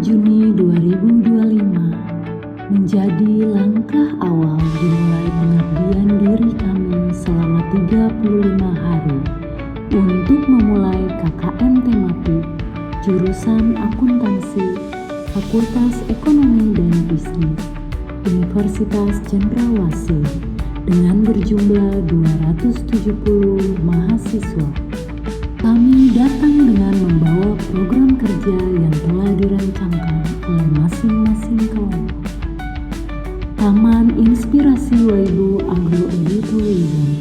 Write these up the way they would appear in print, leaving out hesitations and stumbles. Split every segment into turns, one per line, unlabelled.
Juni 2025 menjadi langkah awal dimulai pengabdian diri kami selama 35 hari untuk memulai KKN tematik jurusan akuntansi Fakultas Ekonomi dan Bisnis Universitas Cendrawasih dengan berjumlah 270 mahasiswa. Kami datang dengan membawa program kerja yang telah dirancangkan oleh masing-masing kelompok. Taman Inspirasi Waibu Agroeditourism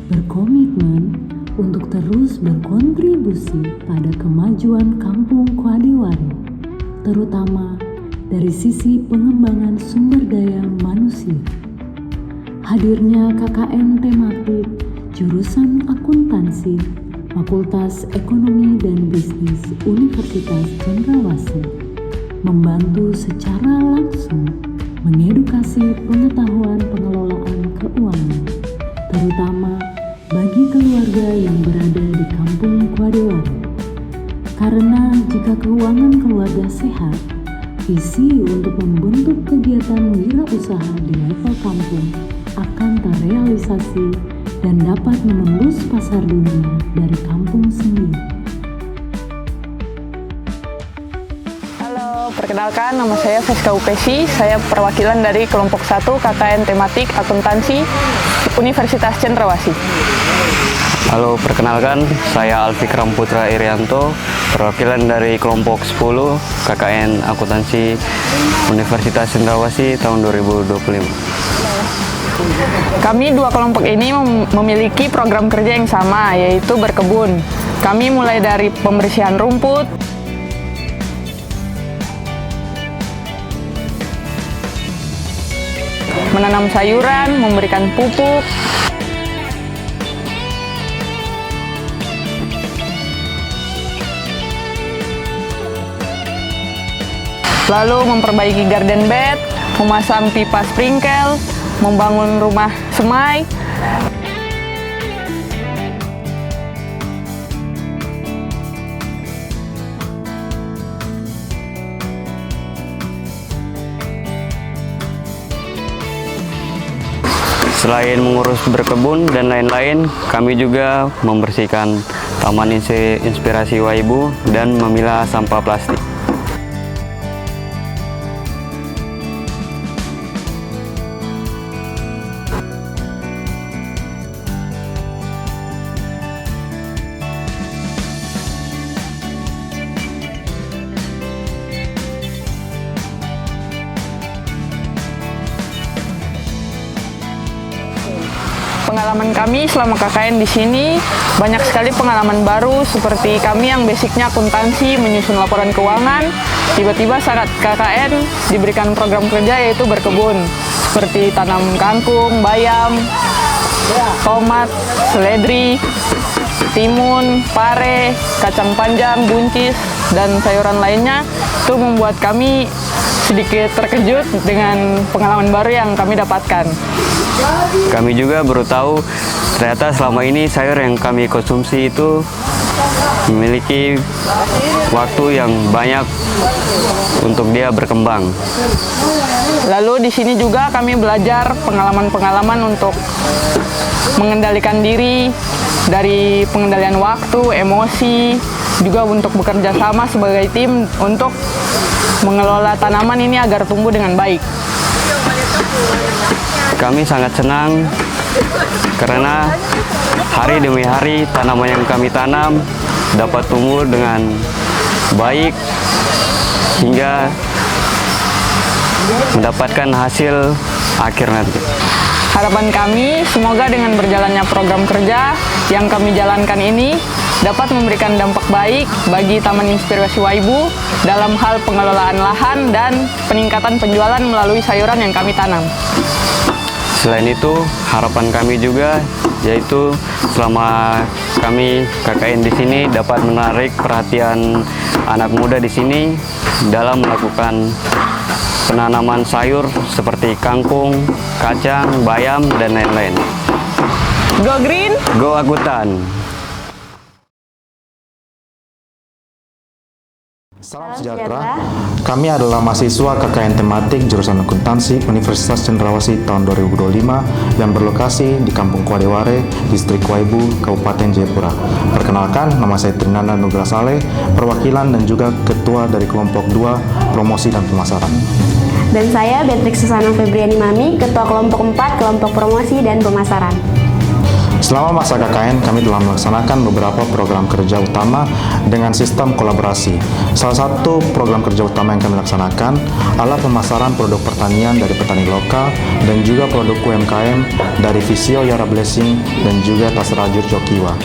berkomitmen untuk terus berkontribusi pada kemajuan Kampung Kuadiwari, terutama dari sisi pengembangan sumber daya manusia. Hadirnya KKN tematik jurusan akuntansi Fakultas Ekonomi dan Bisnis Universitas Cendrawasih membantu secara langsung mengedukasi pengetahuan pengelolaan keuangan, terutama bagi keluarga yang berada di Kampung Kuadiwari. Karena jika keuangan keluarga sehat, visi untuk membentuk kegiatan wirausaha di level kampung akan terrealisasi dan dapat menembus pasar dunia dari kampung sendiri.
Halo, perkenalkan nama saya Veska Upesi. Saya perwakilan dari kelompok 1 KKN tematik akuntansi Universitas Cendrawasih.
Halo, perkenalkan saya Alfikram Putra Irianto, perwakilan dari kelompok 10 KKN akuntansi Universitas Cendrawasih tahun 2025.
Kami dua kelompok ini memiliki program kerja yang sama, yaitu berkebun. Kami mulai dari pembersihan rumput, menanam sayuran, memberikan pupuk, lalu memperbaiki garden bed, memasang pipa sprinkle, membangun rumah semai.
Selain mengurus berkebun dan lain-lain, kami juga membersihkan Taman Inspirasi Waibu dan memilah sampah plastik.
Pengalaman kami selama KKN di sini banyak sekali pengalaman baru, seperti kami yang basicnya akuntansi menyusun laporan keuangan, tiba-tiba saat KKN diberikan program kerja yaitu berkebun, seperti tanam kangkung, bayam, tomat, seledri, timun, pare, kacang panjang, buncis, dan sayuran lainnya. Itu membuat kami sedikit terkejut dengan pengalaman baru yang kami dapatkan.
Kami juga baru tahu ternyata selama ini sayur yang kami konsumsi itu memiliki waktu yang banyak untuk dia berkembang.
Lalu di sini juga kami belajar pengalaman-pengalaman untuk mengendalikan diri, dari pengendalian waktu, emosi, juga untuk bekerja sama sebagai tim untuk mengelola tanaman ini agar tumbuh dengan baik.
Kami sangat senang karena hari demi hari tanaman yang kami tanam dapat tumbuh dengan baik hingga mendapatkan hasil akhir nanti.
Harapan kami semoga dengan berjalannya program kerja yang kami jalankan ini dapat memberikan dampak baik bagi Taman Inspirasi Waibu dalam hal pengelolaan lahan dan peningkatan penjualan melalui sayuran yang kami tanam.
Selain itu, harapan kami juga yaitu selama kami KKN di sini dapat menarik perhatian anak muda di sini dalam melakukan penanaman sayur seperti kangkung, kacang, bayam, dan lain-lain.
Go Green,
Go Akuntan.
Salam sejahtera. Kami adalah mahasiswa KKN Tematik jurusan Akuntansi Universitas Cendrawasih tahun 2025 yang berlokasi di Kampung Kuadeware, Distrik Waibu, Kabupaten Jayapura. Perkenalkan, nama saya Trinanda Nugra Saleh, perwakilan dan juga ketua dari kelompok 2 promosi dan pemasaran.
Dan saya Beatrix Susana Febriani Mami, ketua kelompok 4 kelompok promosi dan pemasaran.
Selama masa KKN, kami telah melaksanakan beberapa program kerja utama dengan sistem kolaborasi. Salah satu program kerja utama yang kami laksanakan adalah pemasaran produk pertanian dari petani lokal dan juga produk UMKM dari Visio Yara Blessing dan juga Tas Rajut Jokiwa.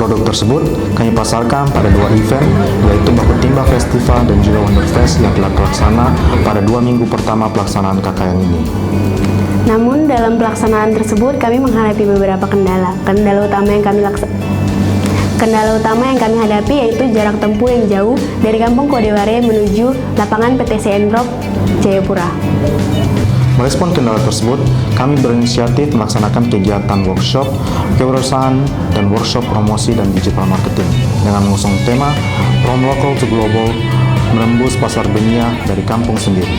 Produk tersebut kami pasarkan pada 2 event, yaitu Baku Timba Festival dan juga Wonderfest yang telah terlaksana pada 2 minggu pertama pelaksanaan KKN ini.
Namun dalam pelaksanaan tersebut kami menghadapi beberapa kendala. Kendala utama yang kami hadapi yaitu jarak tempuh yang jauh dari Kampung Kuadeware menuju lapangan PTC Enrop Jayapura.
Merespon kendala tersebut, kami berinisiatif melaksanakan kegiatan workshop, kewirausahaan, dan workshop promosi dan digital marketing dengan mengusung tema From Local to Global, menembus pasar dunia dari kampung sendiri.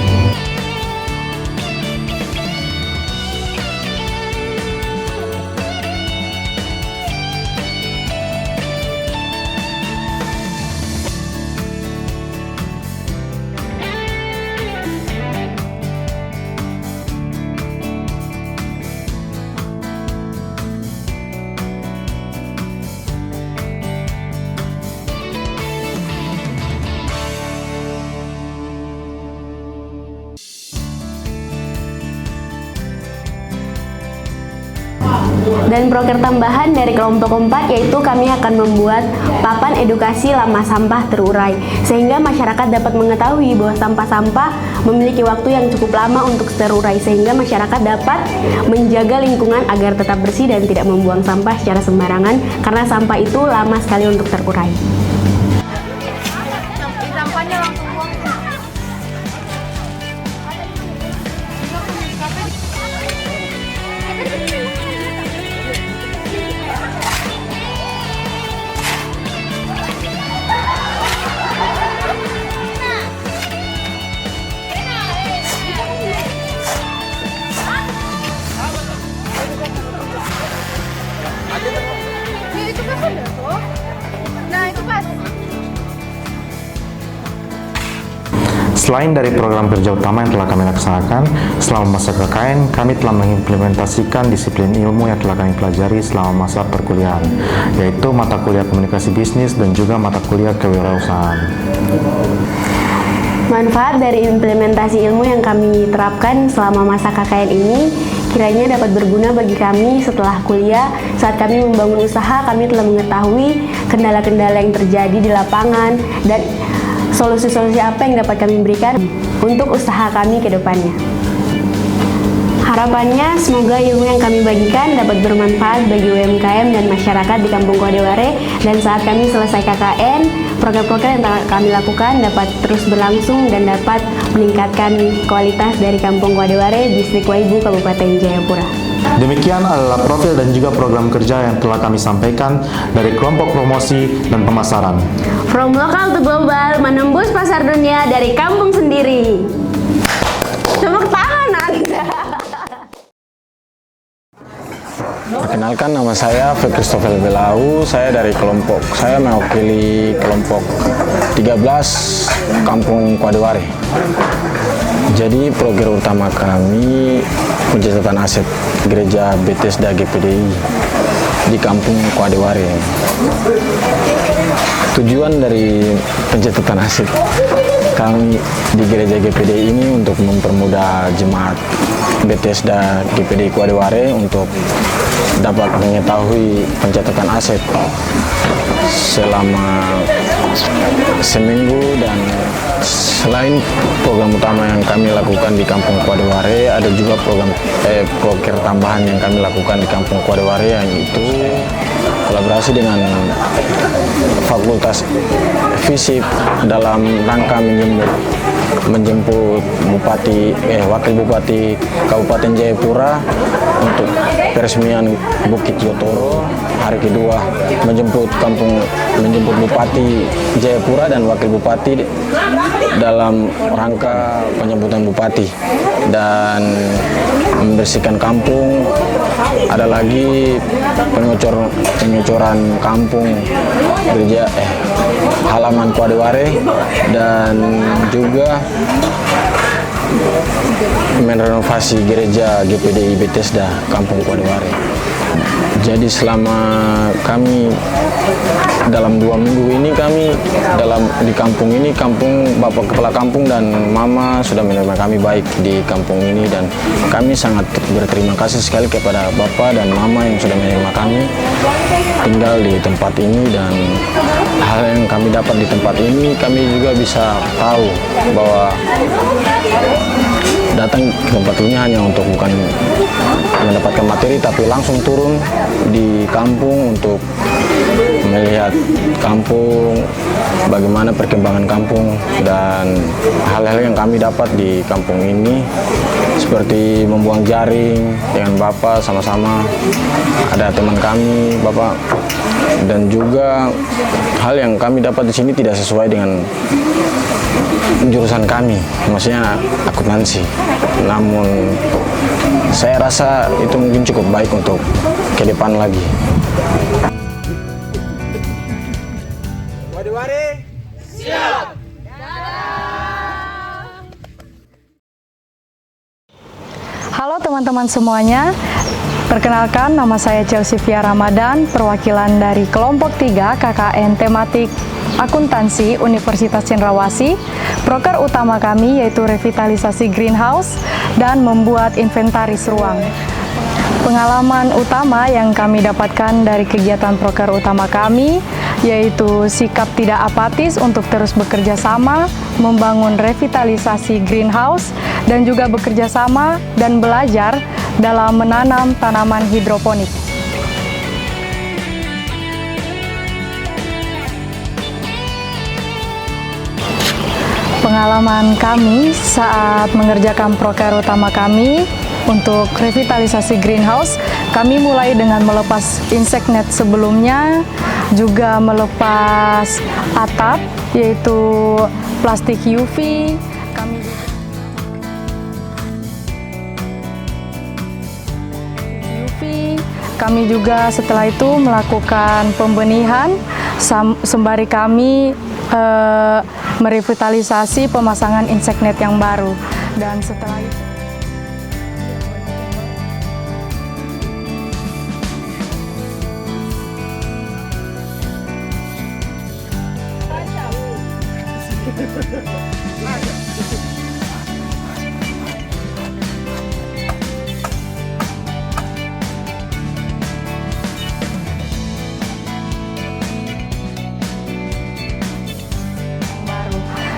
Dan proker tambahan dari kelompok 4 yaitu kami akan membuat papan edukasi lama sampah terurai sehingga masyarakat dapat mengetahui bahwa sampah-sampah memiliki waktu yang cukup lama untuk terurai sehingga masyarakat dapat menjaga lingkungan agar tetap bersih dan tidak membuang sampah secara sembarangan karena sampah itu lama sekali untuk terurai.
Sampahnya langsung buang.
Selain dari program kerja utama yang telah kami laksanakan, selama masa KKN, kami telah mengimplementasikan disiplin ilmu yang telah kami pelajari selama masa perkuliahan, yaitu mata kuliah komunikasi bisnis dan juga mata kuliah kewirausahaan.
Manfaat dari implementasi ilmu yang kami terapkan selama masa KKN ini kiranya dapat berguna bagi kami setelah kuliah. Saat kami membangun usaha, kami telah mengetahui kendala-kendala yang terjadi di lapangan dan solusi-solusi apa yang dapat kami berikan untuk usaha kami ke depannya. Harapannya semoga ilmu yang kami bagikan dapat bermanfaat bagi UMKM dan masyarakat di Kampung Kuadeware, dan saat kami selesai KKN, program-program yang kami lakukan dapat terus berlangsung dan dapat meningkatkan kualitas dari Kampung Kuadeware, Distrik Waibu, Kabupaten Jayapura.
Demikian adalah profil dan juga program kerja yang telah kami sampaikan dari kelompok promosi dan pemasaran.
From local to global, menembus pasar dunia dari kampung sendiri. Tepuk tangan Anda.
Perkenalkan, nama saya Christopher Belau. Saya mewakili kelompok 13 Kampung Kuadeware. Jadi program utama kami pencatatan aset Gereja Bethesda GPDI di Kampung Kuadeware. Tujuan dari pencatatan aset kami di Gereja GPDI ini untuk mempermudah jemaat Bethesda GPDI Kuadeware untuk dapat mengetahui pencatatan aset selama seminggu. Dan selain program utama yang kami lakukan di Kampung Kuadeware, ada juga proker tambahan yang kami lakukan di Kampung Kuadeware, yang itu kolaborasi dengan Fakultas Fisip dalam rangka menjemput Wakil Bupati Kabupaten Jayapura untuk peresmian Bukit Jotoro. Hari kedua menjemput Bupati Jayapura dan Wakil Bupati dalam rangka penyambutan Bupati dan membersihkan kampung. Ada lagi pengecoran kampung gereja halaman Kuadeware, dan juga merenovasi gereja GPDI Bethesda Kampung Kuadeware. Jadi selama kami dalam 2 minggu ini di kampung ini, Bapak Kepala Kampung dan Mama sudah menerima kami baik di kampung ini, dan kami sangat berterima kasih sekali kepada Bapak dan Mama yang sudah menerima kami tinggal di tempat ini. Dan hal yang kami dapat di tempat ini, kami juga bisa tahu bahwa datang ke tempat ini hanya untuk bukan mendapatkan materi, tapi langsung turun di kampung untuk melihat kampung, bagaimana perkembangan kampung, dan hal-hal yang kami dapat di kampung ini seperti membuang jaring dengan Bapak sama-sama, ada teman kami Bapak, dan juga hal yang kami dapat di sini tidak sesuai dengan jurusan kami, maksudnya akuntansi. Namun saya rasa itu mungkin cukup baik untuk ke depan lagi.
Kuadeware, siap!
Halo teman-teman semuanya, perkenalkan nama saya Chelsea Fia Ramadan, perwakilan dari kelompok 3 KKN tematik Akuntansi Universitas Cendrawasih. Proker utama kami yaitu revitalisasi greenhouse dan membuat inventaris ruang. Pengalaman utama yang kami dapatkan dari kegiatan proker utama kami yaitu sikap tidak apatis untuk terus bekerja sama, membangun revitalisasi greenhouse, dan juga bekerja sama dan belajar dalam menanam tanaman hidroponik. Pengalaman kami saat mengerjakan proker utama kami untuk revitalisasi greenhouse, kami mulai dengan melepas insect net sebelumnya, juga melepas atap yaitu plastik UV. Kami juga setelah itu melakukan pembenihan sembari kami merevitalisasi pemasangan insect net yang baru. Dan setelah itu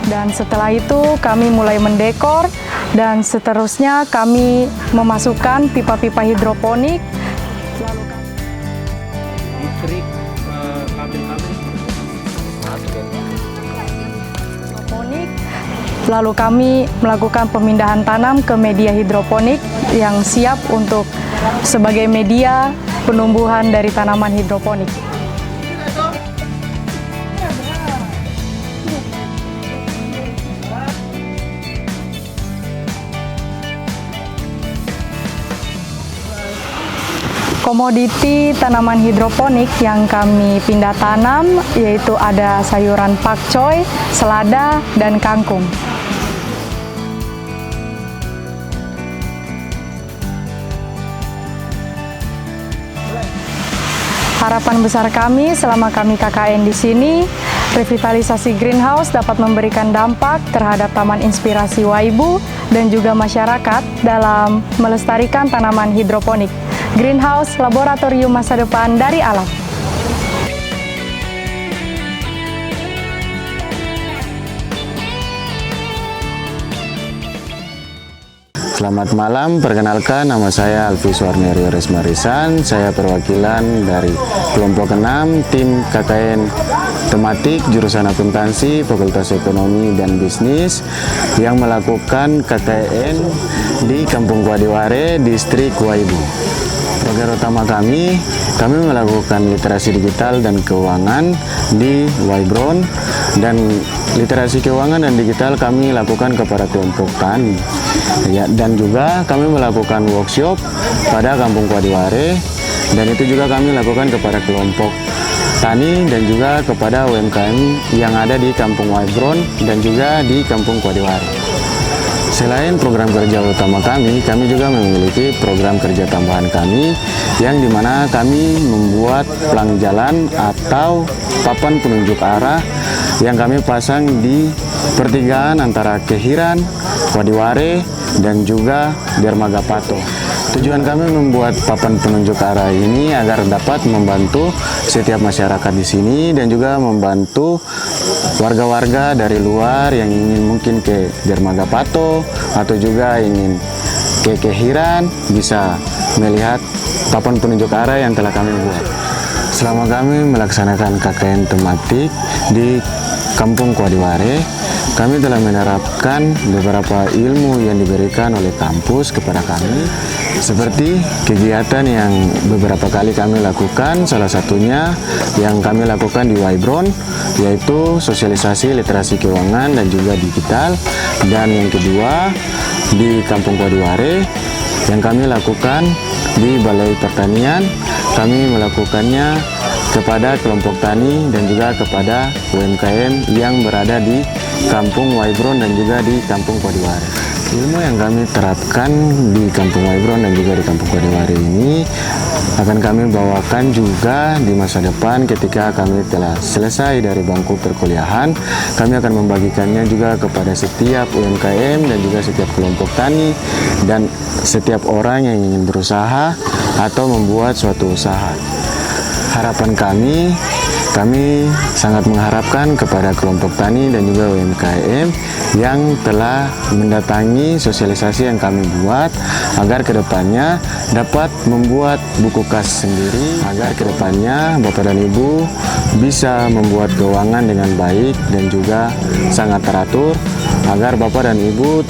dan setelah itu kami mulai mendekor, dan seterusnya kami memasukkan pipa-pipa hidroponik. Lalu kami melakukan pemindahan tanam ke media hidroponik yang siap untuk sebagai media penumbuhan dari tanaman hidroponik. Komoditi tanaman hidroponik yang kami pindah tanam yaitu ada sayuran pakcoy, selada, dan kangkung. Harapan besar kami selama kami KKN di sini, revitalisasi greenhouse dapat memberikan dampak terhadap Taman Inspirasi Waibu dan juga masyarakat dalam melestarikan tanaman hidroponik. Greenhouse, laboratorium masa depan dari alam.
Selamat malam, perkenalkan nama saya Alfi Suarnerio Resmarisan. Saya perwakilan dari kelompok 6 tim KKN tematik jurusan akuntansi Fakultas Ekonomi dan Bisnis yang melakukan KKN di Kampung Kuadiware, Distrik Waibu. Program utama kami melakukan literasi digital dan keuangan di Waibron, dan literasi keuangan dan digital kami lakukan kepada kelompok tani. Ya, dan juga kami melakukan workshop pada Kampung Kuadiware, dan itu juga kami lakukan kepada kelompok tani dan juga kepada UMKM yang ada di Kampung Waibron dan juga di Kampung Kuadiware. Selain program kerja utama kami juga memiliki program kerja tambahan kami yang dimana kami membuat pelang jalan atau papan penunjuk arah yang kami pasang di pertigaan antara Kehiran, Kuadiware, dan juga Dermaga Pato. Tujuan kami membuat papan penunjuk arah ini agar dapat membantu setiap masyarakat di sini dan juga membantu warga-warga dari luar yang ingin mungkin ke Dermaga Pato atau juga ingin ke Kehiran bisa melihat papan penunjuk arah yang telah kami buat. Selama kami melaksanakan KKN tematik di Kampung Kuadiware, kami telah menerapkan beberapa ilmu yang diberikan oleh kampus kepada kami, seperti kegiatan yang beberapa kali kami lakukan, salah satunya yang kami lakukan di Waibron, yaitu sosialisasi literasi keuangan dan juga digital, dan yang kedua di Kampung Kuadiware yang kami lakukan di Balai Pertanian, kami melakukannya kepada kelompok tani dan juga kepada UMKM yang berada di Kampung Waibron dan juga di Kampung Kuadiware. Ilmu yang kami terapkan di Kampung Waibron dan juga di Kampung Kuadiware ini akan kami bawakan juga di masa depan ketika kami telah selesai dari bangku perkuliahan. Kami akan membagikannya juga kepada setiap UMKM dan juga setiap kelompok tani dan setiap orang yang ingin berusaha atau membuat suatu usaha. Harapan kami sangat mengharapkan kepada kelompok tani dan juga UMKM yang telah mendatangi sosialisasi yang kami buat agar kedepannya dapat membuat buku kas sendiri, agar kedepannya Bapak dan Ibu bisa membuat keuangan dengan baik dan juga sangat teratur agar Bapak dan Ibu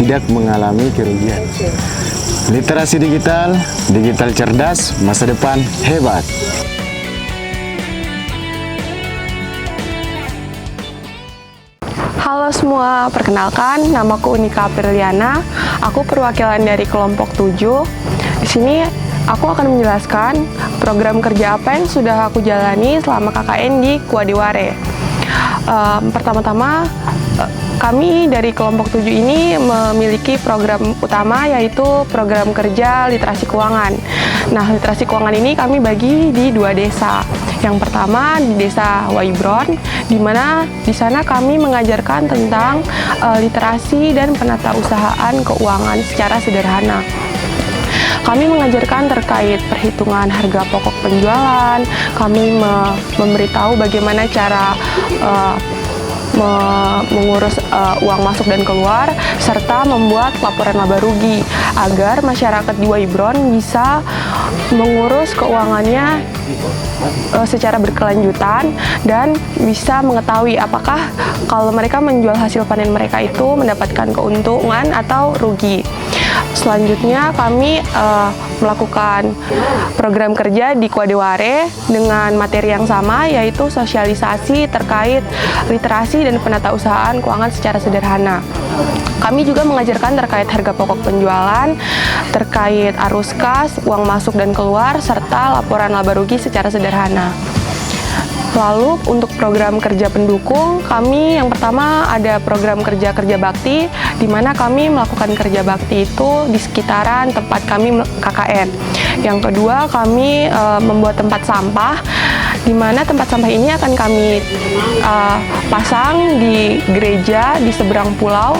tidak mengalami kerugian. Literasi digital, digital cerdas, masa depan hebat.
Halo semua, perkenalkan namaku Unika Apriliana. Aku perwakilan dari kelompok 7. Di sini aku akan menjelaskan program kerja apa yang sudah aku jalani selama KKN di Kuadiware. Pertama-tama kami dari kelompok 7 ini memiliki program utama, yaitu program kerja literasi keuangan. Nah, literasi keuangan ini kami bagi di 2 desa. Yang pertama di desa Waibron, di mana di sana kami mengajarkan tentang literasi dan penatausahaan keuangan secara sederhana. Kami mengajarkan terkait perhitungan harga pokok penjualan, kami memberitahu bagaimana cara mengurus uang masuk dan keluar, serta membuat laporan laba rugi agar masyarakat di Waibron bisa mengurus keuangannya secara berkelanjutan dan bisa mengetahui apakah kalau mereka menjual hasil panen mereka itu mendapatkan keuntungan atau rugi. Selanjutnya kami melakukan program kerja di Kuadiware dengan materi yang sama, yaitu sosialisasi terkait literasi dan penatausahaan keuangan secara sederhana. Kami juga mengajarkan terkait harga pokok penjualan, terkait arus kas, uang masuk dan keluar, serta laporan laba rugi secara sederhana. Lalu untuk program kerja pendukung, kami yang pertama ada program kerja bakti, di mana kami melakukan kerja bakti itu di sekitaran tempat kami KKN. Yang kedua, kami membuat tempat sampah, di mana tempat sampah ini akan kami pasang di gereja di seberang pulau.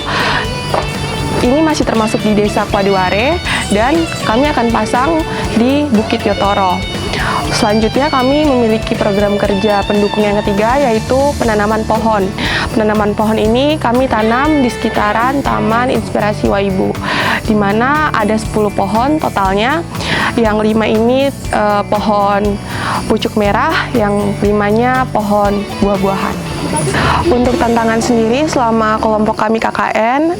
Ini masih termasuk di desa Kuadiware, dan kami akan pasang di Bukit Yotoro. Selanjutnya kami memiliki program kerja pendukung yang ketiga, yaitu penanaman pohon. Penanaman pohon ini kami tanam di sekitaran Taman Inspirasi Waibu. di mana ada 10 pohon totalnya. Yang 5 ini pohon pucuk merah, yang 5-nya pohon buah-buahan. Untuk tantangan sendiri selama kelompok kami KKN,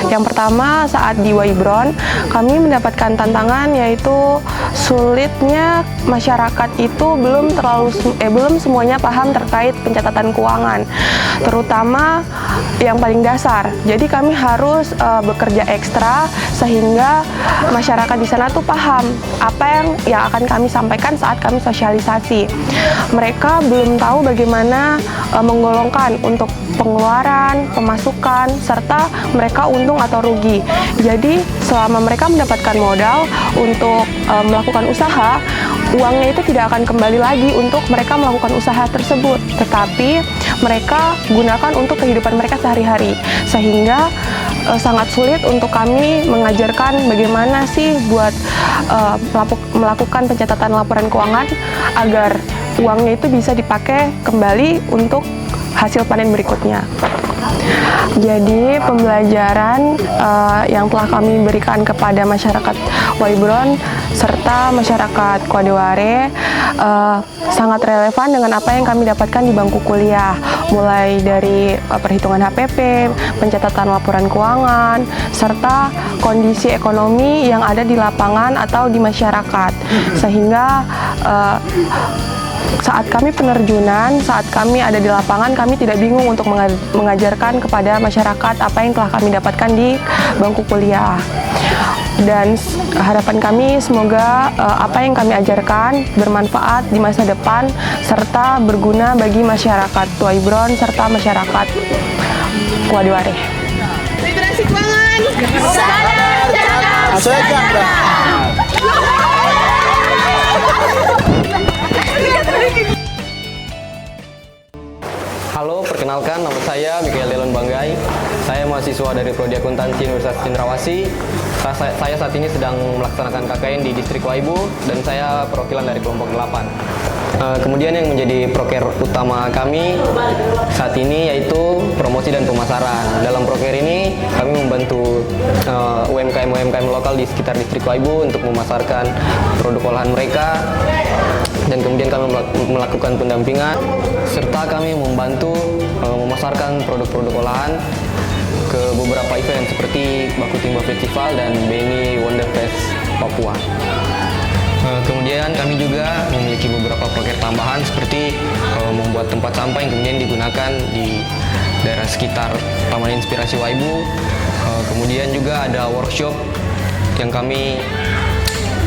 yang pertama saat di Waibron, kami mendapatkan tantangan yaitu sulitnya masyarakat itu belum semuanya paham terkait pencatatan keuangan, terutama yang paling dasar. Jadi kami harus bekerja ekstra sehingga masyarakat di sana tuh paham apa yang akan kami sampaikan saat kami sosialisasi. Mereka belum tahu bagaimana menggolongkan untuk pengeluaran, pemasukan, serta mereka untung atau rugi. Jadi selama mereka mendapatkan modal untuk melakukan usaha, uangnya itu tidak akan kembali lagi untuk mereka melakukan usaha tersebut, tetapi mereka gunakan untuk kehidupan mereka sehari-hari. Sehingga sangat sulit untuk kami mengajarkan bagaimana sih buat melakukan pencatatan laporan keuangan agar uangnya itu bisa dipakai kembali untuk hasil panen berikutnya. Jadi pembelajaran yang telah kami berikan kepada masyarakat Waibron serta masyarakat Kodeware sangat relevan dengan apa yang kami dapatkan di bangku kuliah, mulai dari perhitungan HPP, pencatatan laporan keuangan, serta kondisi ekonomi yang ada di lapangan atau di masyarakat. Sehingga saat kami penerjunan, saat kami ada di lapangan, kami tidak bingung untuk mengajarkan kepada masyarakat apa yang telah kami dapatkan di bangku kuliah. Dan harapan kami semoga apa yang kami ajarkan bermanfaat di masa depan serta berguna bagi masyarakat Waibron serta masyarakat Kodeware.
Literasi keuangan, sadar dalam sejahtera.
Halo, perkenalkan nama saya Mikael Delon Banggai. Saya mahasiswa dari Prodi Akuntansi Universitas Cendrawasih. Saya saat ini sedang melaksanakan KKN di Distrik Waibu dan saya perwakilan dari kelompok 8. Kemudian yang menjadi proker utama kami saat ini yaitu promosi dan pemasaran. Dalam proker ini kami membantu UMKM lokal di sekitar Distrik Waibu untuk memasarkan produk olahan mereka. Dan kemudian kami melakukan pendampingan serta kami membantu memasarkan produk-produk olahan ke beberapa event seperti Baku Timba Festival dan BNI Wonderfest Papua. Kemudian kami juga memiliki beberapa proker tambahan seperti membuat tempat sampah yang kemudian digunakan di daerah sekitar Taman Inspirasi Waibu. Kemudian juga ada workshop yang kami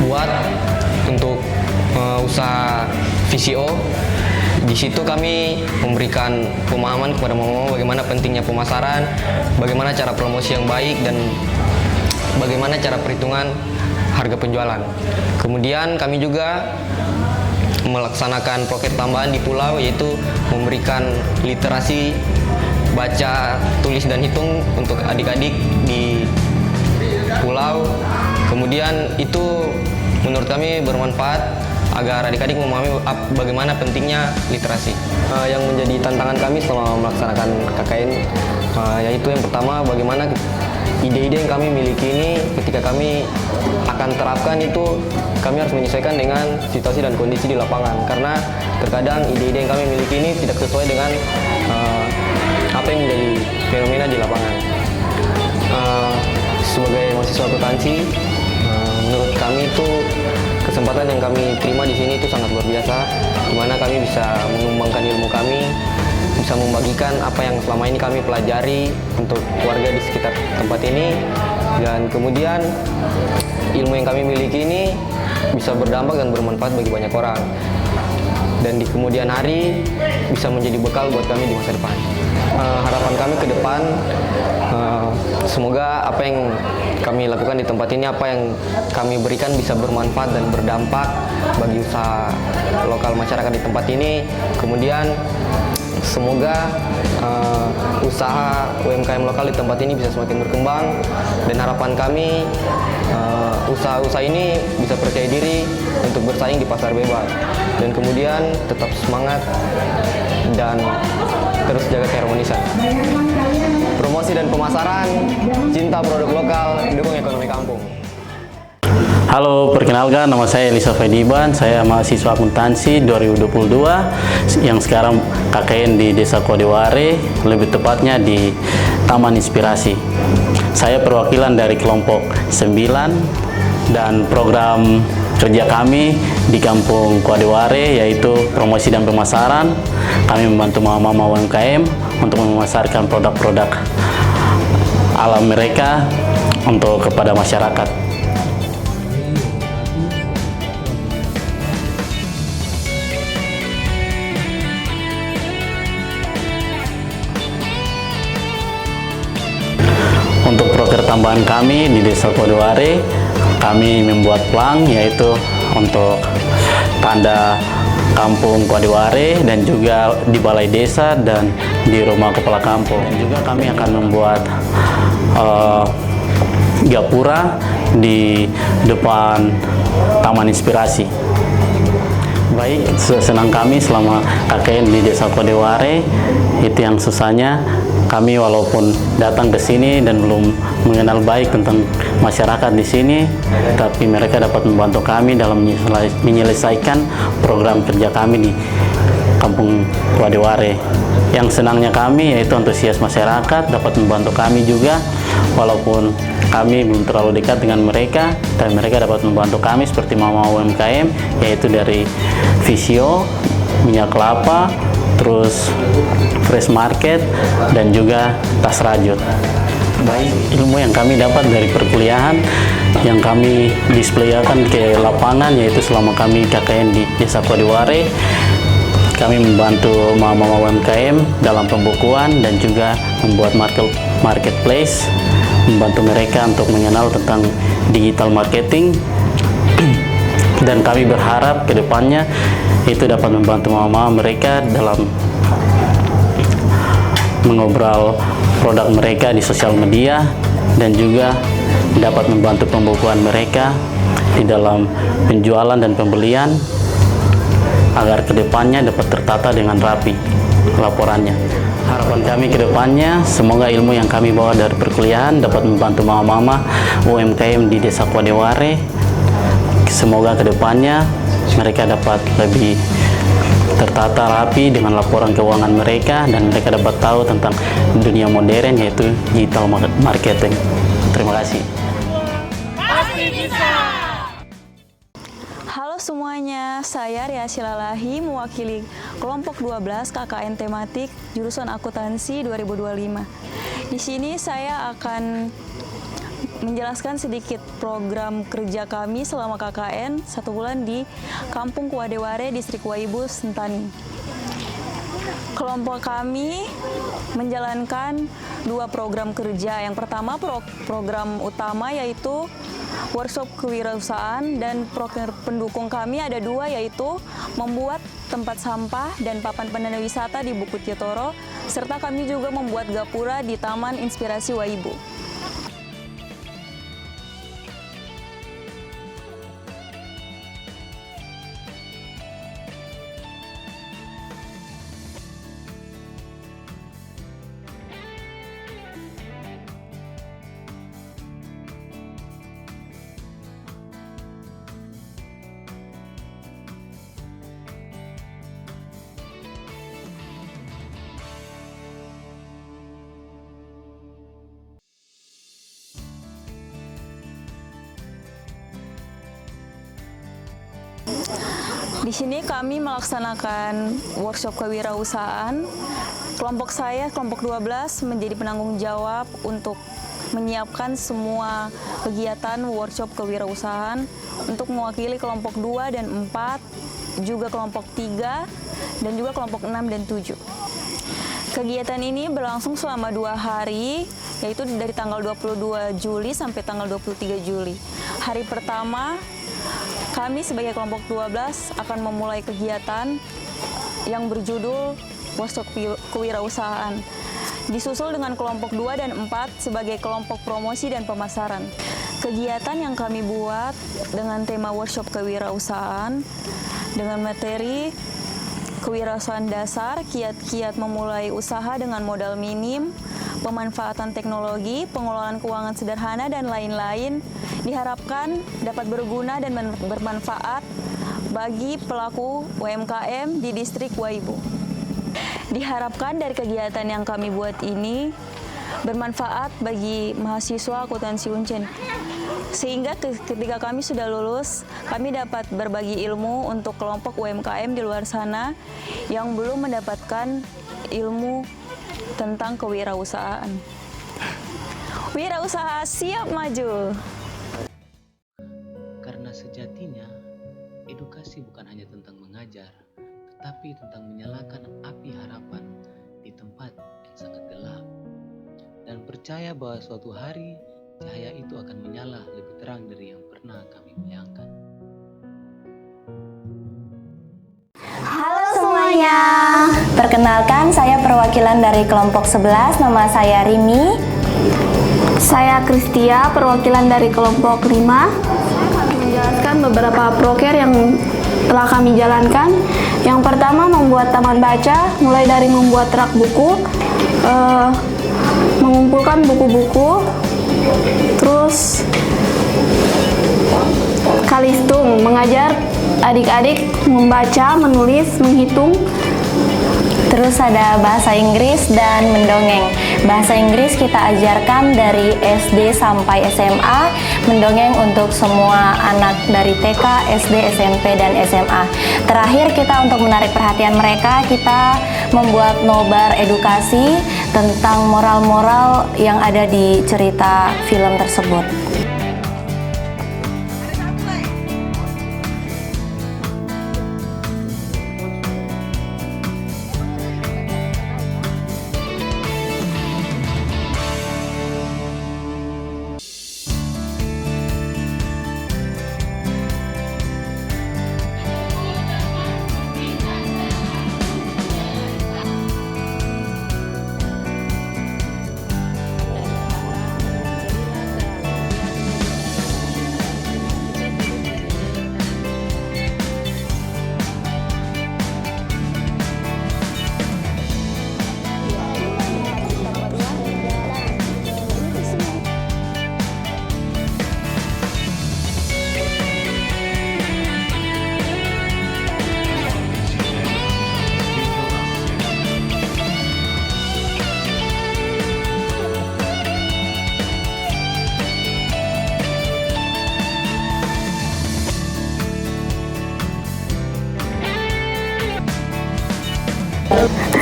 buat untuk usaha VCO. Di situ kami memberikan pemahaman kepada mama-mama bagaimana pentingnya pemasaran, bagaimana cara promosi yang baik, dan bagaimana cara perhitungan harga penjualan. Kemudian kami juga melaksanakan proker tambahan di pulau, yaitu memberikan literasi baca, tulis, dan hitung untuk adik-adik di pulau. Kemudian itu menurut kami bermanfaat agar adik-adik memahami bagaimana pentingnya literasi. Yang menjadi tantangan kami selama melaksanakan KKN yaitu yang pertama, bagaimana ide-ide yang kami miliki ini ketika kami akan terapkan itu kami harus menyesuaikan dengan situasi dan kondisi di lapangan, karena terkadang ide-ide yang kami miliki ini tidak sesuai dengan apa yang menjadi fenomena di lapangan. Sebagai mahasiswa akuntansi, menurut kami itu kesempatan yang kami terima di sini itu sangat luar biasa, di mana kami bisa mengembangkan ilmu kami, bisa membagikan apa yang selama ini kami pelajari untuk warga di sekitar tempat ini, dan kemudian ilmu yang kami miliki ini bisa berdampak dan bermanfaat bagi banyak orang, dan di kemudian hari bisa menjadi bekal buat kami di masa depan. Harapan kami ke depan, semoga apa yang kami lakukan di tempat ini, apa yang kami berikan bisa bermanfaat dan berdampak bagi usaha lokal masyarakat di tempat ini. Kemudian semoga usaha UMKM lokal di tempat ini bisa semakin berkembang, dan harapan kami usaha-usaha ini bisa percaya diri untuk bersaing di pasar bebas, dan kemudian tetap semangat dan terus jaga keharmonisan. promosi dan pemasaran, cinta produk lokal, dukung ekonomi kampung.
Halo, perkenalkan nama saya Elisa Fediban, saya mahasiswa akuntansi 2022 yang sekarang KKN di Desa Kodeware, lebih tepatnya di Taman Inspirasi. Saya perwakilan dari kelompok 9 dan program kerja kami di Kampung Kodeware yaitu promosi dan pemasaran. Kami membantu mama-mama UMKM untuk memasarkan produk-produk alam mereka untuk kepada masyarakat. Untuk proker tambahan kami di Desa Kodeware, kami membuat plang yaitu untuk tanda Kampung Kodeware dan juga di Balai Desa dan di Rumah Kepala Kampung. Dan juga kami akan membuat gapura di depan Taman Inspirasi. Baik, senang kami selama KKN di Desa Kodeware. Itu yang susahnya, kami walaupun datang ke sini dan belum mengenal baik tentang masyarakat di sini, tapi mereka dapat membantu kami dalam menyelesaikan program kerja kami di Kampung Kodeware. Yang senangnya kami yaitu antusias masyarakat dapat membantu kami juga, walaupun kami belum terlalu dekat dengan mereka, dan mereka dapat membantu kami seperti mama UMKM, yaitu dari Visio, minyak kelapa, terus fresh market, dan juga tas rajut. Baik, ilmu yang kami dapat dari perkuliahan yang kami displaykan ke lapangan, yaitu selama kami KKN di Desa Kodeware, kami membantu mama-mama UMKM dalam pembukuan dan juga membuat marketplace, membantu mereka untuk mengenal tentang digital marketing. Dan kami berharap ke depannya itu dapat membantu mama-mama mereka dalam mengobrol produk mereka di sosial media dan juga dapat membantu pembukuan mereka di dalam penjualan dan pembelian agar kedepannya dapat tertata dengan rapi laporannya. Harapan kami ke depannya, semoga ilmu yang kami bawa dari perkuliahan dapat membantu mama-mama UMKM di Desa Kodeware. Semoga ke depannya mereka dapat lebih tertata rapi dengan laporan keuangan mereka dan mereka dapat tahu tentang dunia modern yaitu digital marketing. Terima kasih.
Halo semuanya, saya Ria Silalahi mewakili kelompok 12 KKN tematik jurusan akuntansi 2025. Di sini saya akan menjelaskan sedikit program kerja kami selama KKN 1 bulan di Kampung Kodeware, Distrik Waibu, Sentani. Kelompok kami menjalankan 2 program kerja. Yang pertama program utama yaitu workshop kewirausahaan, dan program pendukung kami ada 2 yaitu membuat tempat sampah dan papan penanda wisata di Bukit Jotoro, serta kami juga membuat gapura di Taman Inspirasi Waibu. Di sini kami melaksanakan workshop kewirausahaan. Kelompok saya, kelompok 12, menjadi penanggung jawab untuk menyiapkan semua kegiatan workshop kewirausahaan untuk mewakili kelompok 2 dan 4, juga kelompok 3, dan juga kelompok 6 dan 7. Kegiatan ini berlangsung selama 2 hari, yaitu dari tanggal 22 Juli sampai tanggal 23 Juli. Hari pertama, kami sebagai kelompok 12 akan memulai kegiatan yang berjudul workshop kewirausahaan, disusul dengan kelompok 2 dan 4 sebagai kelompok promosi dan pemasaran. Kegiatan yang kami buat dengan tema workshop kewirausahaan dengan materi kewirausahaan dasar, kiat-kiat memulai usaha dengan modal minim, pemanfaatan teknologi, pengelolaan keuangan sederhana, dan lain-lain diharapkan dapat berguna dan bermanfaat bagi pelaku UMKM di distrik Waibu. Diharapkan dari kegiatan yang kami buat ini bermanfaat bagi mahasiswa akuntansi Uncen, sehingga ketika kami sudah lulus, kami dapat berbagi ilmu untuk kelompok UMKM di luar sana yang belum mendapatkan ilmu tentang kewirausahaan. Wirausaha siap maju.
Karena sejatinya, edukasi bukan hanya tentang mengajar, tetapi tentang menyalakan api harapan di tempat yang sangat gelap. Dan percaya bahwa suatu hari, cahaya itu akan menyala lebih terang dari yang pernah kami bayangkan.
Halo semuanya, perkenalkan saya perwakilan dari kelompok 11, nama saya Rimi. Saya Kristia, perwakilan dari kelompok 5. Menjelaskan beberapa proker yang telah kami jalankan. Yang pertama, membuat taman baca, mulai dari membuat rak buku, mengumpulkan buku-buku, terus kalistung, mengajar adik-adik membaca, menulis, menghitung. Terus ada bahasa Inggris dan mendongeng. Bahasa Inggris kita ajarkan dari SD sampai SMA, mendongeng untuk semua anak dari TK, SD, SMP, dan SMA. Terakhir kita untuk menarik perhatian mereka, kita membuat nobar edukasi tentang moral-moral yang ada di cerita film tersebut.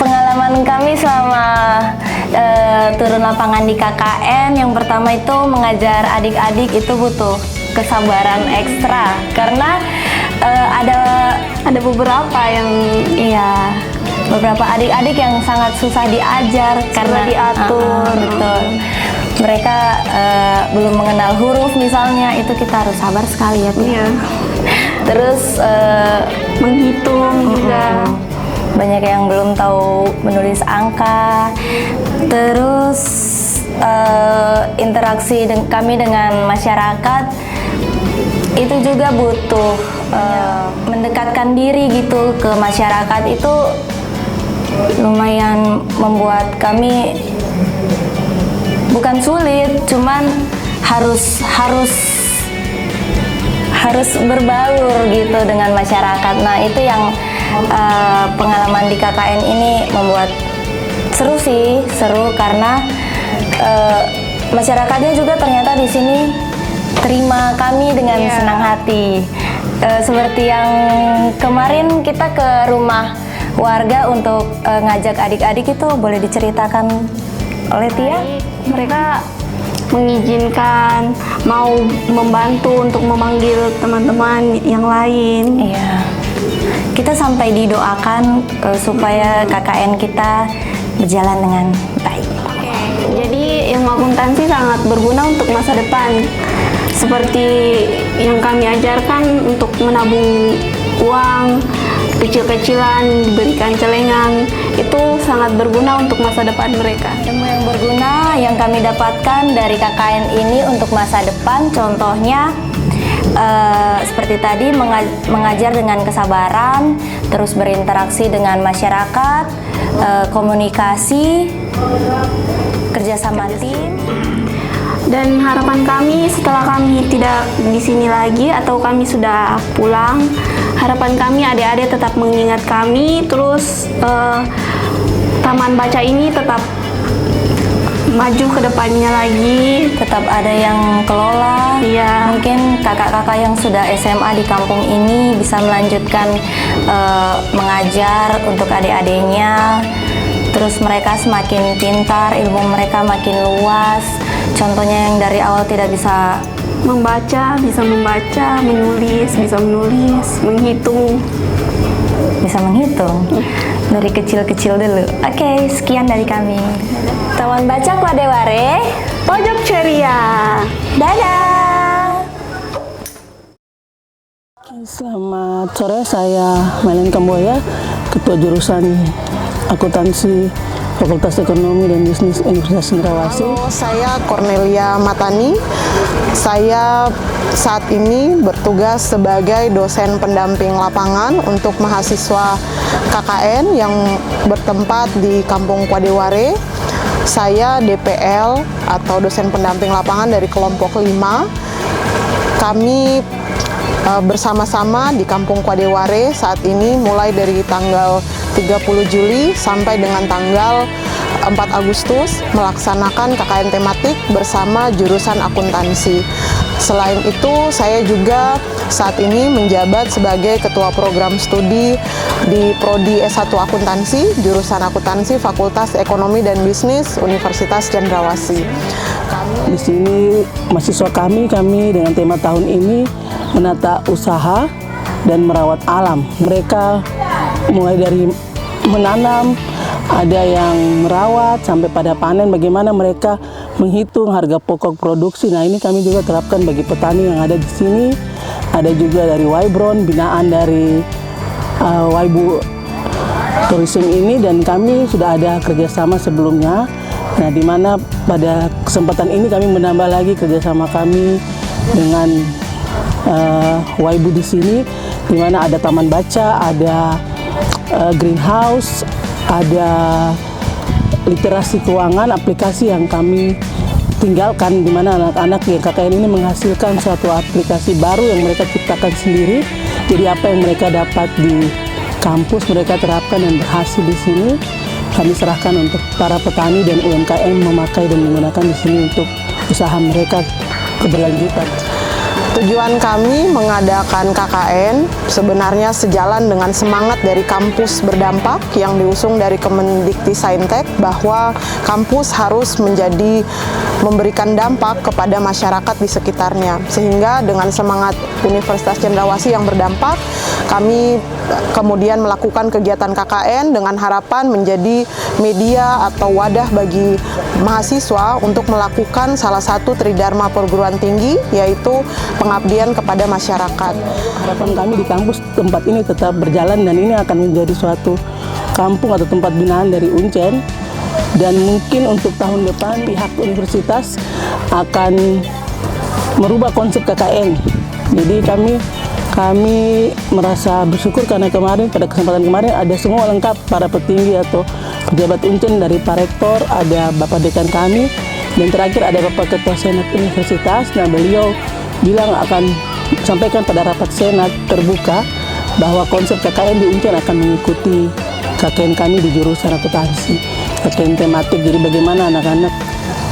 Pengalaman kami selama turun lapangan di KKN, yang pertama itu mengajar adik-adik itu butuh kesabaran ekstra karena ada beberapa yang beberapa adik-adik yang sangat susah diajar karena diatur. Betul. Mereka belum mengenal huruf misalnya, itu kita harus sabar sekali ya. Iya. Terus menghitung juga. Banyak yang belum tahu menulis angka. Terus interaksi kami dengan masyarakat itu juga butuh mendekatkan diri gitu ke masyarakat, itu lumayan membuat kami bukan sulit, cuman harus berbaur gitu dengan masyarakat. Nah, itu yang pengalaman di KKN ini membuat seru karena masyarakatnya juga ternyata di sini terima kami dengan senang hati. Seperti yang kemarin kita ke rumah warga untuk ngajak adik-adik, itu boleh diceritakan oleh Tia? Mereka mengizinkan, mau membantu untuk memanggil teman-teman yang lain. Iya. Kita sampai didoakan supaya KKN kita berjalan dengan baik. Jadi ilmu akuntansi sangat berguna untuk masa depan. Seperti yang kami ajarkan untuk menabung uang kecil-kecilan, diberikan celengan, itu sangat berguna untuk masa depan mereka. Ilmu yang berguna yang kami dapatkan dari KKN ini untuk masa depan, contohnya
seperti tadi mengajar dengan kesabaran, terus berinteraksi dengan masyarakat, komunikasi, kerjasama tim.
Dan harapan kami setelah kami tidak di sini lagi atau kami sudah pulang, harapan kami adik-adik tetap mengingat kami, terus taman baca ini tetap maju ke depannya lagi,
tetap ada yang kelola.
Iya.
Mungkin kakak-kakak yang sudah SMA di kampung ini bisa melanjutkan mengajar untuk adik-adiknya. Terus mereka semakin pintar, ilmu mereka makin luas. Contohnya yang dari awal tidak bisa
membaca, menulis, bisa menulis, menghitung.
Bisa menghitung dari kecil-kecil dulu. Oke, sekian dari kami. Taman Baca Kwadeware,
pojok ceria.
Dadah.
Selamat sore, saya Melen Kamboya, Ketua Jurusan Akuntansi Fakultas Ekonomi dan Bisnis Universitas Cendrawasih.
Halo, saya Cornelia Matani. Saya saat ini bertugas sebagai dosen pendamping lapangan untuk mahasiswa KKN yang bertempat di Kampung Kwadeware. Saya DPL atau dosen pendamping lapangan dari kelompok 5. Kami bersama-sama di Kampung Kwadeware saat ini mulai dari tanggal 30 Juli sampai dengan tanggal 4 Agustus melaksanakan KKN tematik bersama jurusan akuntansi. Selain itu, saya juga saat ini menjabat sebagai Ketua Program Studi di Prodi S1 Akuntansi, jurusan Akuntansi Fakultas Ekonomi dan Bisnis Universitas Cendrawasih.
Di sini mahasiswa kami dengan tema tahun ini menata usaha dan merawat alam. Mereka mulai dari menanam, ada yang merawat sampai pada panen, bagaimana mereka menghitung harga pokok produksi. Nah, ini kami juga terapkan bagi petani yang ada di sini. Ada juga dari Wybron, binaan dari Waibu Tourism ini, dan kami sudah ada kerjasama sebelumnya. Nah, di mana pada kesempatan ini kami menambah lagi kerjasama kami dengan Waibu di sini, di mana ada taman baca, ada greenhouse, ada literasi keuangan, aplikasi yang kami tinggalkan, di mana anak-anak yang KKN ini menghasilkan suatu aplikasi baru yang mereka ciptakan sendiri. Jadi apa yang mereka dapat di kampus mereka terapkan dan berhasil di sini. Kami serahkan untuk para petani dan UMKM memakai dan menggunakan di sini untuk usaha mereka keberlanjutan.
Tujuan kami mengadakan KKN sebenarnya sejalan dengan semangat dari kampus berdampak yang diusung dari Kemendikti-Saintek, bahwa kampus harus memberikan dampak kepada masyarakat di sekitarnya. Sehingga dengan semangat Universitas Cendrawasih yang berdampak, kami kemudian melakukan kegiatan KKN dengan harapan menjadi media atau wadah bagi mahasiswa untuk melakukan salah satu tridharma perguruan tinggi, yaitu pengabdian kepada masyarakat.
Harapan kami di kampus tempat ini tetap berjalan, dan ini akan menjadi suatu kampung atau tempat binaan dari Uncen. Dan mungkin untuk tahun depan pihak universitas akan merubah konsep KKN. Jadi kami merasa bersyukur karena pada kesempatan kemarin ada semua lengkap para petinggi atau pejabat Uncen, dari Pak Rektor, ada Bapak Dekan kami, dan terakhir ada Bapak Ketua Senat Universitas. Nah, beliau bilang akan sampaikan pada rapat Senat terbuka bahwa konsep KKN di Uncen akan mengikuti KKN kami di jurusan akuntansi, KKN tematik. Jadi bagaimana anak-anak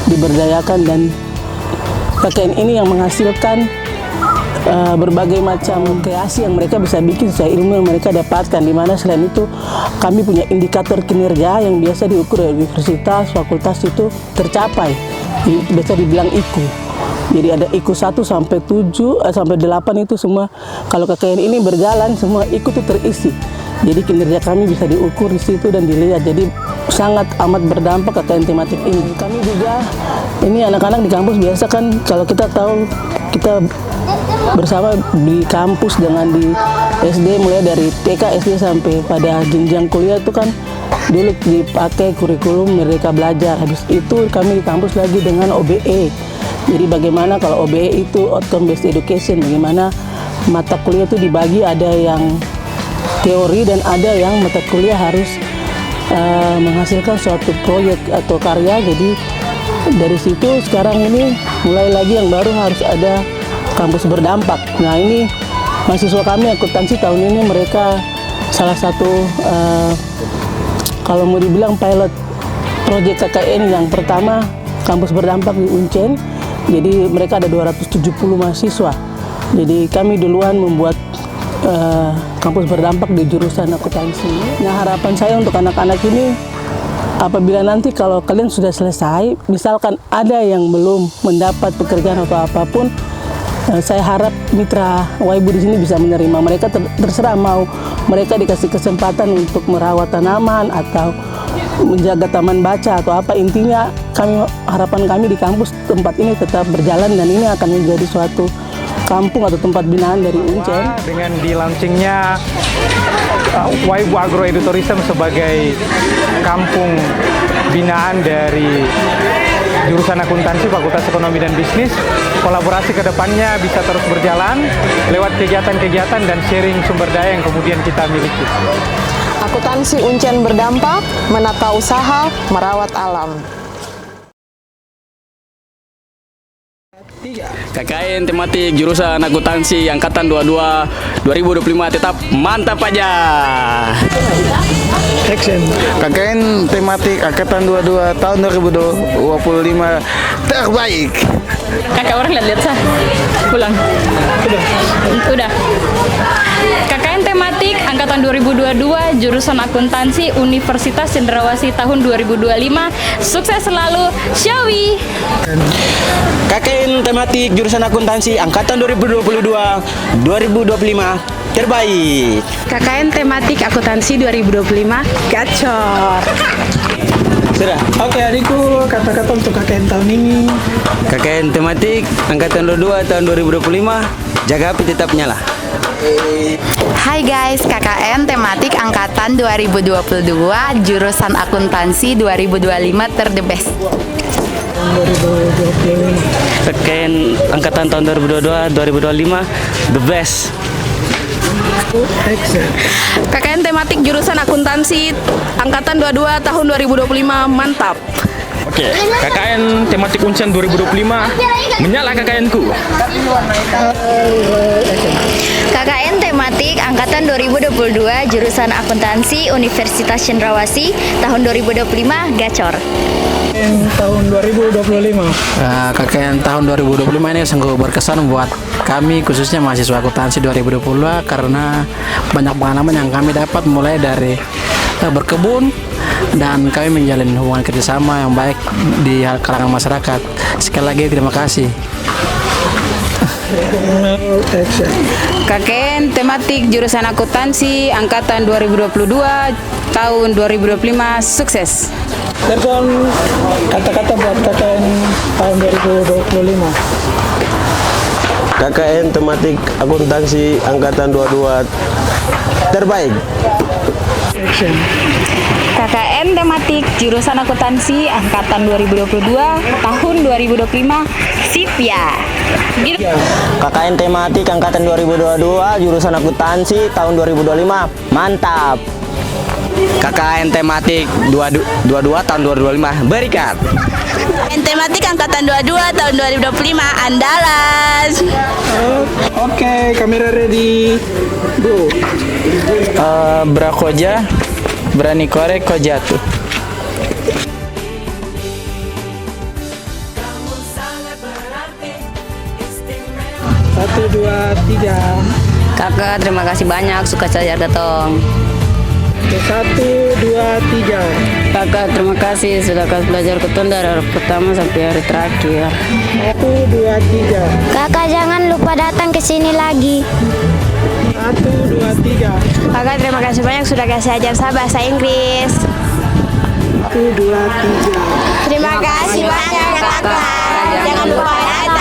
diberdayakan, dan KKN ini yang menghasilkan berbagai macam kreasi yang mereka bisa bikin sesuai ilmu yang mereka dapatkan, di mana selain itu kami punya indikator kinerja yang biasa diukur dari universitas, fakultas itu tercapai, biasa dibilang IQ. Jadi ada IQ 1 sampai 7 sampai 8 itu semua, kalau KKN ini berjalan semua IQ itu terisi. Jadi kinerja kami bisa diukur di situ dan dilihat. Jadi sangat amat berdampak KKN tematik ini. Kami juga, ini anak-anak di kampus biasa kan, kalau kita tahu kita bersama di kampus dengan di SD, mulai dari TK, SD sampai pada jenjang kuliah itu kan dulu dipakai kurikulum Merdeka Belajar. Habis itu kami di kampus lagi dengan OBE. Jadi bagaimana kalau OBE itu outcome based education, bagaimana mata kuliah itu dibagi, ada yang teori dan ada yang mata kuliah harus menghasilkan suatu proyek atau karya. Jadi dari situ sekarang ini mulai lagi yang baru harus ada kampus berdampak. Nah ini mahasiswa kami akuntansi tahun ini mereka salah satu kalau mau dibilang pilot proyek KKN yang pertama kampus berdampak di Uncen. Jadi mereka ada 270 mahasiswa. Jadi kami duluan membuat kampus berdampak di jurusan akuntansi. Nah harapan saya untuk anak-anak ini, apabila nanti kalau kalian sudah selesai, misalkan ada yang belum mendapat pekerjaan atau apapun, saya harap mitra Waibu di sini bisa menerima mereka. Terserah mau mereka dikasih kesempatan untuk merawat tanaman atau menjaga taman baca atau apa, intinya harapan kami di kampus tempat ini tetap berjalan dan ini akan menjadi suatu kampung atau tempat binaan dari Uncen.
Dengan di-launchingnya Waibu Agroedutourism sebagai kampung binaan dari jurusan akuntansi Fakultas Ekonomi dan Bisnis, kolaborasi ke depannya bisa terus berjalan lewat kegiatan-kegiatan dan sharing sumber daya yang kemudian kita miliki.
Akuntansi Uncen berdampak, menata usaha, merawat alam.
KKN tematik jurusan akuntansi angkatan 22 2025 tetap mantap aja.
Action. KKN tematik angkatan 22 tahun 2025 terbaik.
Kakak orang lihat-lihat sah. Pulang. Udah. KKN tematik angkatan 2022 jurusan akuntansi Universitas Cendrawasih tahun 2025. Sukses selalu, Syawi.
KKN tematik jurusan akuntansi angkatan 2022 2025 terbaik.
KKN tematik akuntansi 2025 gacor.
Sudah.
Oke adikku, kata-kata untuk KKN tahun ini.
KKN tematik angkatan 22 tahun 2025, jaga api tetap nyala.
Hai guys, KKN tematik angkatan 2022 jurusan akuntansi 2025 the best.
KKN angkatan tahun 2022 2025 the best.
KKN tematik jurusan akuntansi angkatan 22 tahun 2025 mantap.
Oke, KKN tematik Uncen 2025 menyala KKN-ku.
KKN tematik angkatan 2022 jurusan akuntansi Universitas Cendrawasih tahun 2025 gacor.
Tahun 2025.
KKN tahun 2025 ini sungguh berkesan buat kami khususnya mahasiswa akuntansi 2022 karena banyak pengalaman yang kami dapat mulai dari berkebun dan kami menjalin hubungan kerjasama yang baik di kalangan masyarakat. Sekali lagi terima kasih.
KKN tematik jurusan akuntansi angkatan 2022 tahun 2025 sukses.
Telepon kata-kata buat KKN tahun 2025.
KKN tematik akuntansi angkatan 22 terbaik.
KKN tematik jurusan akuntansi angkatan 2022 tahun 2025 sip ya.
KKN tematik angkatan 2022 jurusan akuntansi tahun 2025 mantap. KKN tematik 22 tahun 2025 berikat.
KKN tematik angkatan 22 tahun 2025 andalan.
Oke, kamera ready. Go.
Brakoja, berani korek kok jatuh.
Satu, dua, tiga.
Kakak terima kasih banyak suka saya datang.
1, 2, 3.
Kakak terima kasih sudah kasih belajar ketun dari hari pertama sampai hari terakhir.
1, 2, 3.
Kakak jangan lupa datang ke sini lagi.
1, 2, 3.
Kakak terima kasih banyak sudah kasih ajar saya bahasa Inggris.
1, 2, 3.
Terima kasih banyak kakak. Jangan lupa datang.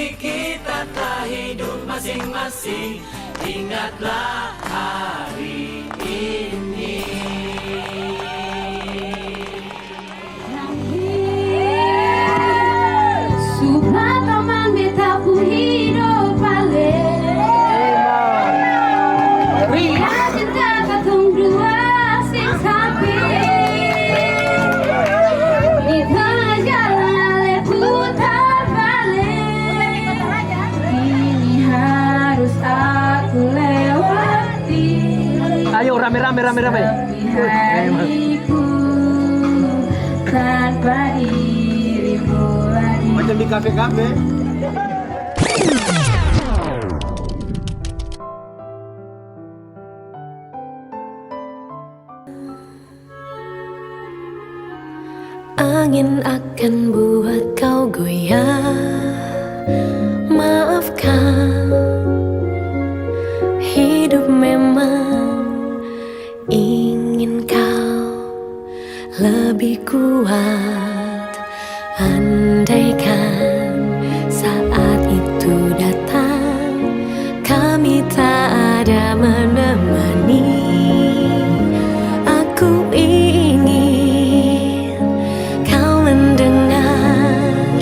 Mari kita telah hidup masing-masing, ingatlah hari ini.
Supaya beta pun hidup balik. Ria cinta katong dua sing sapi. Di tengah jalan ale putar balik. Ini harus aku lewati.
Ayo rame-rame.
Hariku tanpa dirimu lagi.
Macam di kafe-kafe.
Angin akan buat kau goyah. Maafkan, hidup memang ingin kau lebih kuat. Andaikan saat itu datang, kami tak ada menemani. Aku ingin kau mendengar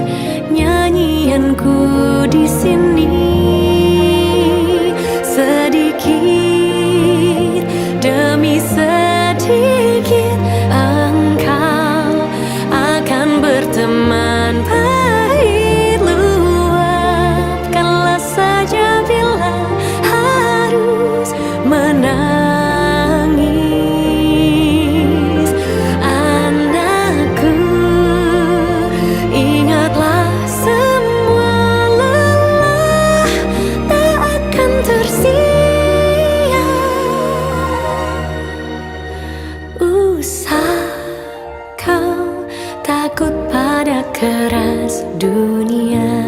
nyanyianku di sini. Sedikit demi sedikit engkau akan berteman pahit luapkanlah saja bila harus menangis. Anakku, ingatlah semua lelah tak akan tersia. Usah kau takut pada keras dunia.